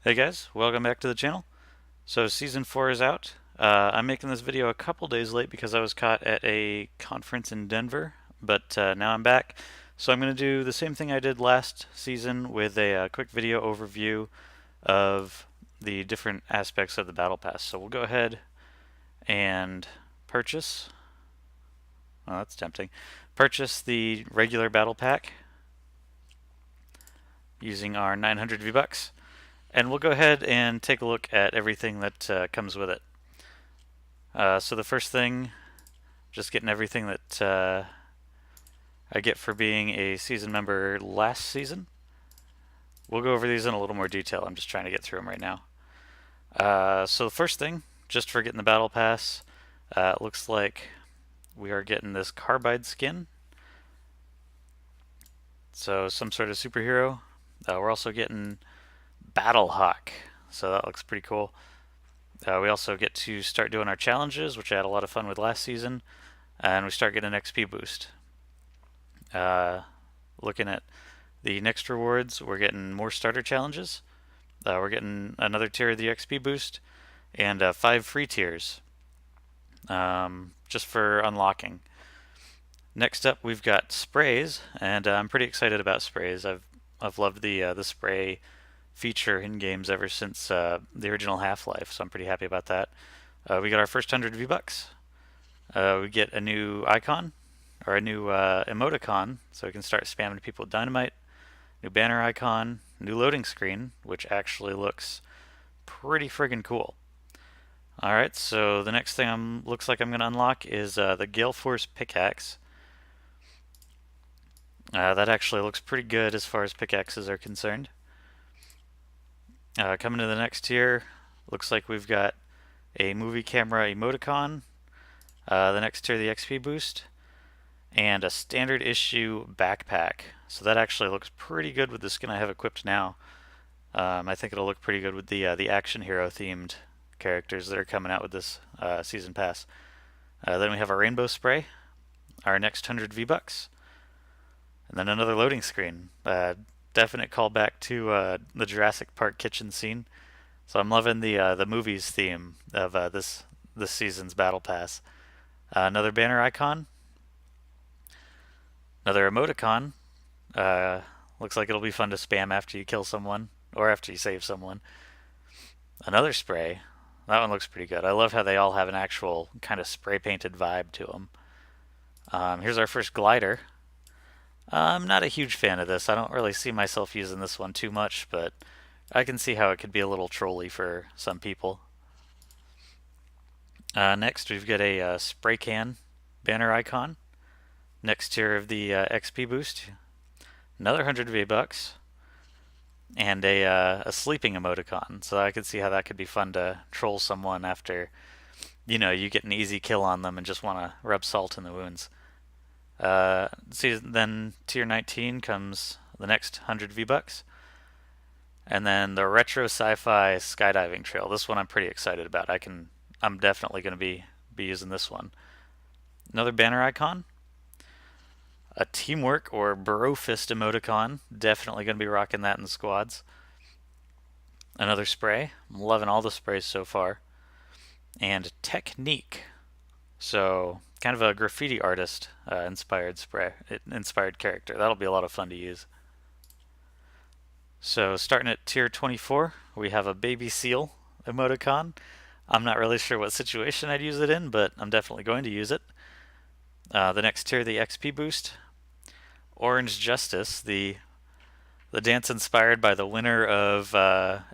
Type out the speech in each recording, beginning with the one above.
Hey guys, welcome back to the channel. So season 4 is out. I'm making this video a couple days late because I was caught at a conference in Denver, but now I'm back. So I'm going to do the same thing I did last season with a quick video overview of the different aspects of the Battle Pass. So we'll go ahead and purchase. Oh, that's tempting. Purchase the regular Battle Pack using our 900 V-Bucks. And we'll go ahead and take a look at everything that comes with it. So the first thing, just getting everything that I get for being a season member last season. We'll go over these in a little more detail. I'm just trying to get through them right now. So the first thing, just for getting the Battle Pass, it looks like we are getting this Carbide skin. So some sort of superhero. We're also getting Battle Hawk. So that looks pretty cool. We also get to start doing our challenges, which I had a lot of fun with last season, and we start getting an XP boost. Looking at the next rewards, we're getting more starter challenges. We're getting another tier of the XP boost, and 5 free tiers, just for unlocking. Next up, we've got sprays, and I'm pretty excited about sprays. I've loved the spray feature in games ever since the original Half-Life, so I'm pretty happy about that. We got our first 100 V-Bucks. We get a new icon, or a new emoticon, so we can start spamming people with dynamite. New banner icon, new loading screen, which actually looks pretty friggin' cool. Alright, so the next thing looks like I'm going to unlock is the Gale Force pickaxe. That actually looks pretty good as far as pickaxes are concerned. Coming to the next tier, looks like we've got a movie camera emoticon. The next tier, the XP boost, and a standard issue backpack. So that actually looks pretty good with the skin I have equipped now. I think it'll look pretty good with the action hero themed characters that are coming out with this season pass. Then we have a rainbow spray, our next 100 V-Bucks, and then another loading screen. Definite callback to the Jurassic Park kitchen scene. So I'm loving the movies theme of this season's Battle Pass. Another banner icon, another emoticon. Looks like it'll be fun to spam after you kill someone or after you save someone. Another spray. That one looks pretty good. I love how they all have an actual kind of spray painted vibe to them. Here's our first glider. I'm not a huge fan of this. I don't really see myself using this one too much, but I can see how it could be a little trolly for some people. Next, we've got a spray can banner icon. Next tier of the XP boost. Another 100 V-Bucks. And a sleeping emoticon. So I could see how that could be fun to troll someone after, you get an easy kill on them and just want to rub salt in the wounds. See, then tier 19 comes the next 100 V-Bucks. And then the retro sci-fi skydiving trail. This one I'm pretty excited about. I'm definitely going to be using this one. Another banner icon. A teamwork or bro fist emoticon. Definitely going to be rocking that in the squads. Another spray. I'm loving all the sprays so far. And technique. So kind of a graffiti artist inspired character. That'll be a lot of fun to use. So starting at tier 24, we have a baby seal emoticon. I'm not really sure what situation I'd use it in, but I'm definitely going to use it. The next tier, the XP boost. Orange Justice, the dance inspired by the winner of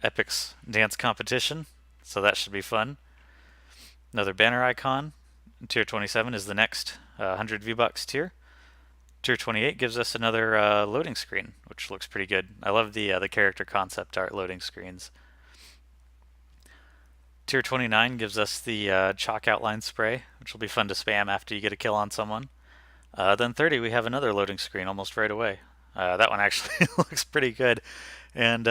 Epic's dance competition. So that should be fun. Another banner icon. Tier 27 is the next 100 V-Bucks tier. Tier 28 gives us another loading screen, which looks pretty good. I love the character concept art loading screens. Tier 29 gives us the chalk outline spray, which will be fun to spam after you get a kill on someone. Then 30, we have another loading screen almost right away. That one actually looks pretty good, and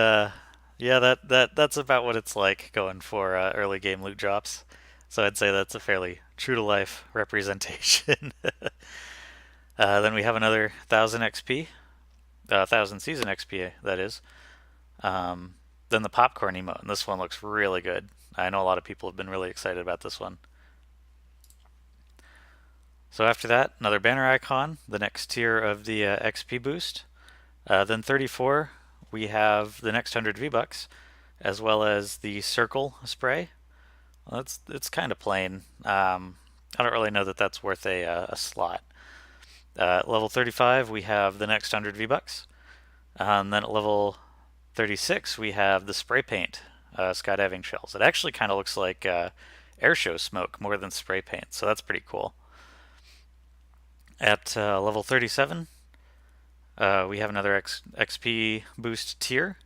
yeah, that's about what it's like going for early game loot drops. So I'd say that's a fairly true to life representation. Then we have another 1000 XP, 1000 season XP, that is. then the popcorn emote, and this one looks really good. I know a lot of people have been really excited about this one. So after that, another banner icon, the next tier of the XP boost. Then 34, we have the next 100 V-Bucks, as well as the circle spray. Well, it's kind of plain. I don't really know that that's worth a slot. Level 35, we have the next 100 V-Bucks. And then at level 36, we have the spray paint skydiving shells. It actually kind of looks like air show smoke more than spray paint, so that's pretty cool. At level 37, we have another XP boost tier.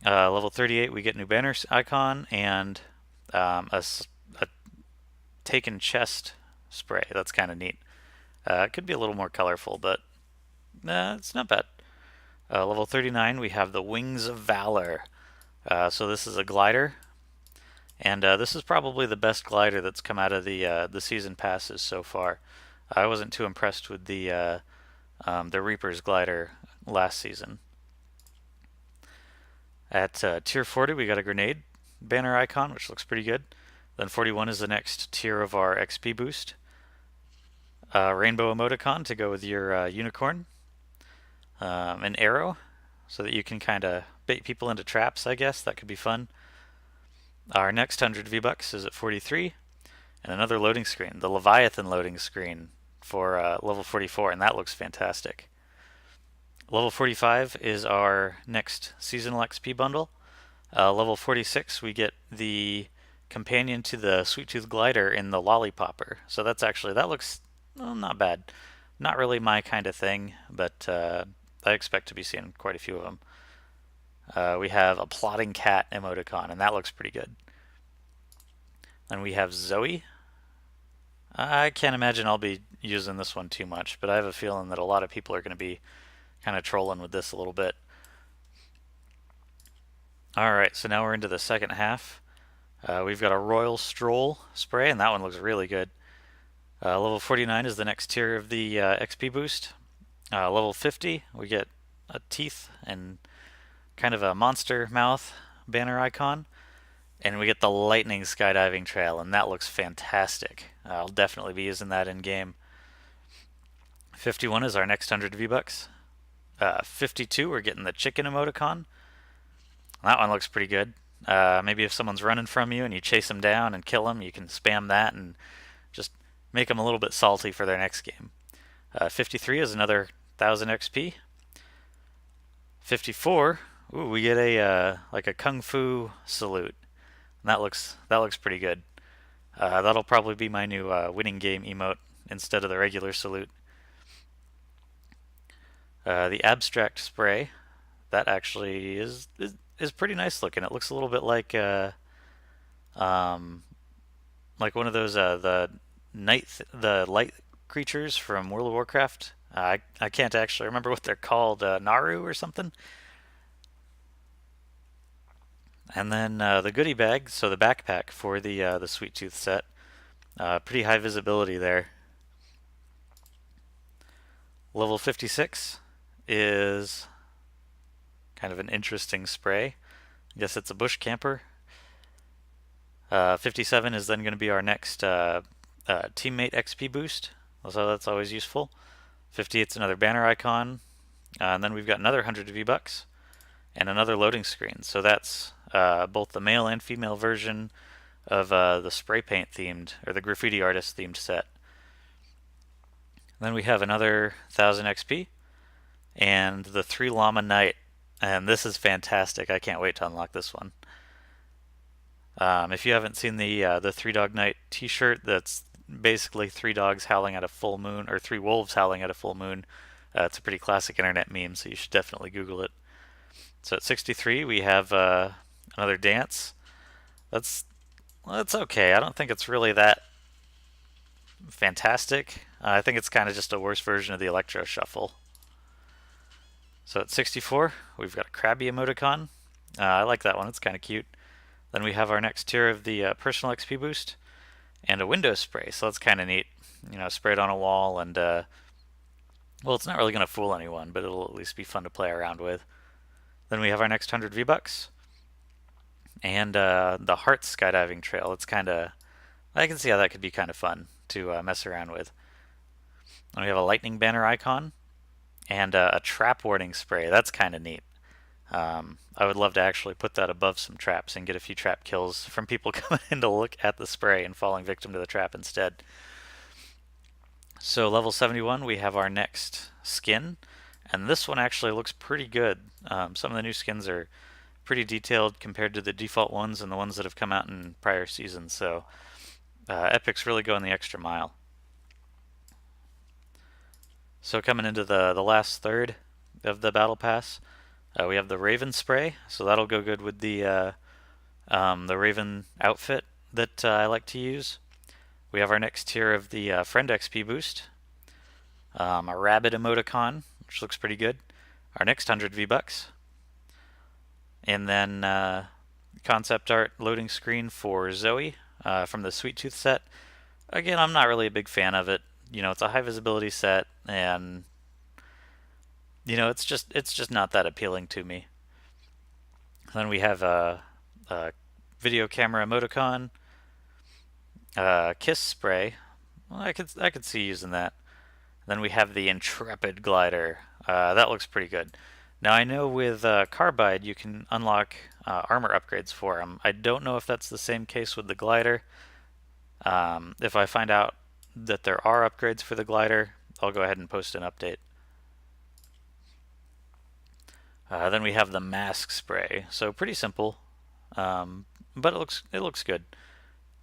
Level 38, we get new banner icon and a taken chest spray. That's kind of neat. It could be a little more colorful, but it's not bad. Level 39, we have the Wings of Valor. So this is a glider, and this is probably the best glider that's come out of the season passes so far. I wasn't too impressed with the Reaper's glider last season. At tier 40, we got a grenade banner icon, which looks pretty good. Then 41 is the next tier of our XP boost. Rainbow emoticon to go with your unicorn. An arrow, so that you can kind of bait people into traps, I guess. That could be fun. Our next 100 V-Bucks is at 43. And another loading screen, the Leviathan loading screen for level 44, and that looks fantastic. Level 45 is our next seasonal XP bundle. Level 46, we get the companion to the Sweet Tooth glider in the Lollipopper. So that looks not bad. Not really my kind of thing, but I expect to be seeing quite a few of them. We have a plotting cat emoticon, and that looks pretty good. Then we have Zoe. I can't imagine I'll be using this one too much, but I have a feeling that a lot of people are going to be kind of trolling with this a little bit. Alright, so now we're into the second half. We've got a Royal Stroll spray, and that one looks really good. Level 49 is the next tier of the XP boost. Level 50, we get a teeth and kind of a monster mouth banner icon. And we get the lightning skydiving trail, and that looks fantastic. I'll definitely be using that in game. 51 is our next 100 V-Bucks. 52, we're getting the chicken emoticon. That one looks pretty good. Maybe if someone's running from you and you chase them down and kill them, you can spam that and just make them a little bit salty for their next game. 53 is another 1000 XP. 54, ooh, we get a like a kung fu salute. And that looks pretty good. That'll probably be my new winning game emote instead of the regular salute. The abstract spray, that actually is pretty nice looking. It looks a little bit like one of those the light creatures from World of Warcraft. I can't actually remember what they're called, Naru or something. And then the goodie bag, so the backpack for the Sweet Tooth set. Pretty high visibility there. Level 56 is kind of an interesting spray. I guess it's a bush camper. 57 is then going to be our next teammate XP boost, so that's always useful. 58's another banner icon, and then we've got another 100 V-Bucks and another loading screen. So that's both the male and female version of the spray paint themed, or the graffiti artist themed set. Then we have another 1000 XP and the 3 Llama Knight, and this is fantastic. I can't wait to unlock this one. If you haven't seen the 3 Dog Night t-shirt, that's basically 3 dogs howling at a full moon, or 3 wolves howling at a full moon. It's a pretty classic internet meme, so you should definitely Google it. So at 63, we have another dance. That's okay. I don't think it's really that fantastic. I think it's kind of just a worse version of the Electro Shuffle. So at 64, we've got a Krabby emoticon. I like that one. It's kind of cute. Then we have our next tier of the personal XP boost and a window spray. So that's kind of neat. You know, spray it on a wall and, well, it's not really going to fool anyone, but it'll at least be fun to play around with. Then we have our next 100 V-Bucks. And the Heart skydiving trail. It's kind of, I can see how that could be kind of fun to mess around with. And we have a lightning banner icon and a trap warning spray. That's kind of neat. I would love to actually put that above some traps and get a few trap kills from people coming in to look at the spray and falling victim to the trap instead. So level 71, we have our next skin, and this one actually looks pretty good. Some of the new skins are pretty detailed compared to the default ones and the ones that have come out in prior seasons, so Epic's really going the extra mile. So coming into the last third of the Battle Pass, we have the Raven spray, so that'll go good with the Raven outfit that I like to use. We have our next tier of the Friend XP boost, a Rabbit emoticon, which looks pretty good, our next 100 V-Bucks, and then concept art loading screen for Zoe from the Sweet Tooth set. Again, I'm not really a big fan of it. You know, it's a high visibility set, and you know, it's just not that appealing to me. Then we have a video camera emoticon, kiss spray. Well, I could see using that. Then we have the Intrepid glider. That looks pretty good. Now I know with Carbide you can unlock armor upgrades for them. I don't know if that's the same case with the glider. If I find out that there are upgrades for the glider, I'll go ahead and post an update. Then we have the mask spray. So pretty simple, but it looks good.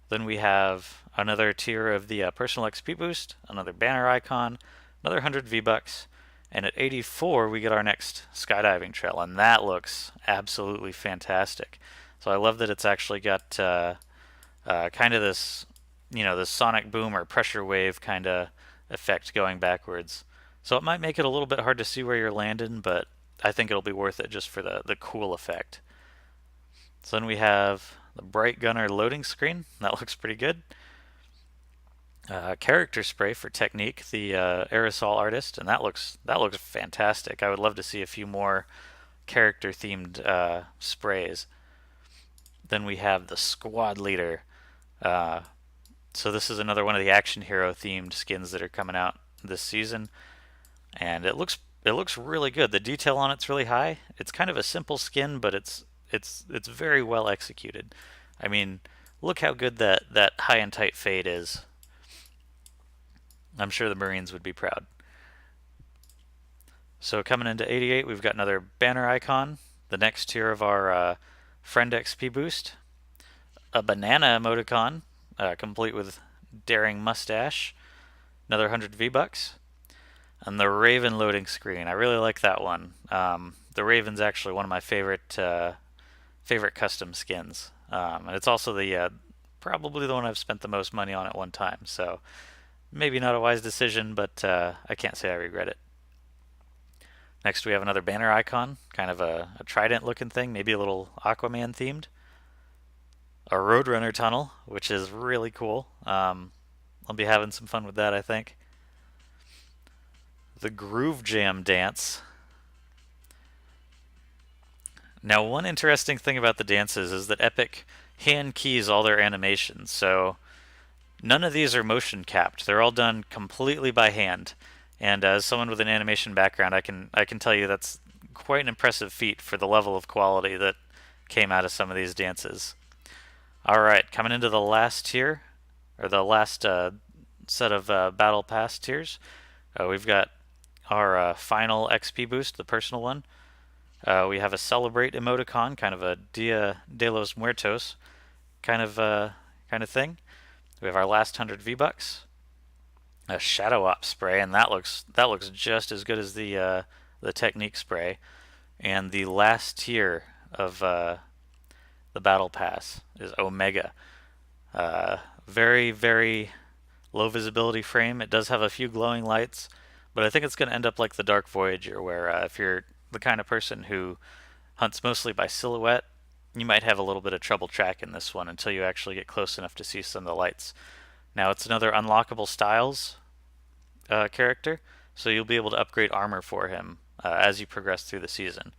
Then we have another tier of the personal XP boost, another banner icon, another 100 V-Bucks, and at 84 we get our next skydiving trail, and that looks absolutely fantastic. So I love that it's actually got kind of this, you know, this sonic boom or pressure wave kind of effect going backwards. So it might make it a little bit hard to see where you're landing, but I think it'll be worth it just for the cool effect. So then we have the Bright Gunner loading screen. That looks pretty good. Character spray for Technique, the aerosol artist, and that looks fantastic. I would love to see a few more character themed sprays. Then we have the Squad Leader. So this is another one of the action hero themed skins that are coming out this season, and it looks really good. The detail on it's really high. It's kind of a simple skin, but it's very well executed. I mean, look how good that high and tight fade is. I'm sure the Marines would be proud. So coming into 88, we've got another banner icon, the next tier of our Friend XP boost, a banana emoticon, complete with daring mustache, another 100 V-Bucks, and the Raven loading screen. I really like that one. The Raven's actually one of my favorite custom skins, and it's also the probably the one I've spent the most money on at one time. So maybe not a wise decision, but I can't say I regret it. Next we have another banner icon, kind of a trident looking thing, maybe a little Aquaman themed. A Roadrunner tunnel, which is really cool. I'll be having some fun with that, I think. The Groove Jam dance. Now, one interesting thing about the dances is that Epic hand keys all their animations, so none of these are motion capped. They're all done completely by hand. And as someone with an animation background, I can tell you that's quite an impressive feat for the level of quality that came out of some of these dances. All right, coming into the last tier, or the last set of Battle Pass tiers, we've got our final XP boost, the personal one. We have a Celebrate emoticon, kind of a Dia de los Muertos kind of thing. We have our last 100 V-Bucks, a Shadow Op spray, and that looks just as good as the Technique spray. And the last tier of the Battle Pass is Omega. Very, very low visibility frame. It does have a few glowing lights, but I think it's going to end up like the Dark Voyager, where if you're the kind of person who hunts mostly by silhouette, you might have a little bit of trouble tracking this one until you actually get close enough to see some of the lights. Now, it's another unlockable styles character, so you'll be able to upgrade armor for him as you progress through the season.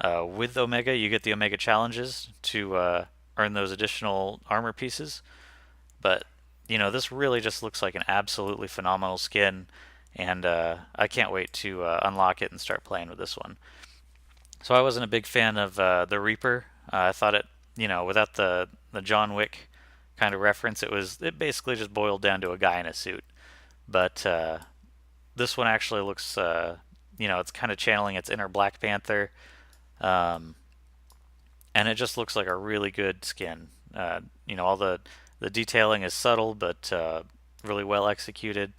With Omega, you get the Omega challenges to earn those additional armor pieces. But this really just looks like an absolutely phenomenal skin, and I can't wait to unlock it and start playing with this one. So I wasn't a big fan of the Reaper. I thought without the John Wick kind of reference, it basically just boiled down to a guy in a suit. But this one actually looks, it's kind of channeling its inner Black Panther, um, and it just looks like a really good skin. All the detailing is subtle, but really well executed.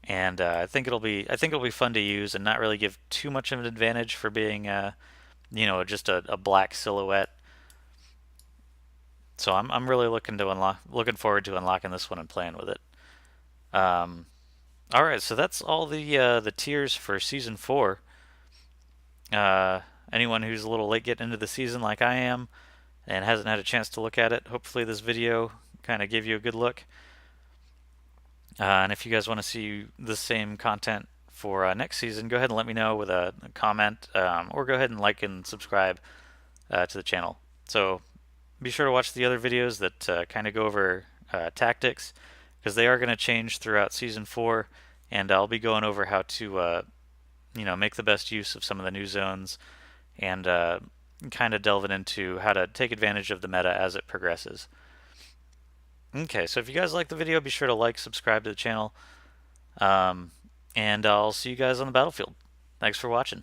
And I think it'll be fun to use and not really give too much of an advantage for being just a black silhouette. So I'm really looking forward to unlocking this one and playing with it. Um, all right, so that's all the tiers for season 4. Uh, Anyone who's a little late getting into the season like I am and hasn't had a chance to look at it, hopefully this video kind of gave you a good look. And if you guys want to see the same content for next season, go ahead and let me know with a comment, or go ahead and like and subscribe to the channel. So be sure to watch the other videos that kind of go over tactics, because they are going to change throughout season 4, and I'll be going over how to make the best use of some of the new zones, and kind of delving into how to take advantage of the meta as it progresses. Okay, so if you guys like the video, be sure to like, subscribe to the channel, um, and I'll see you guys on the battlefield. Thanks for watching.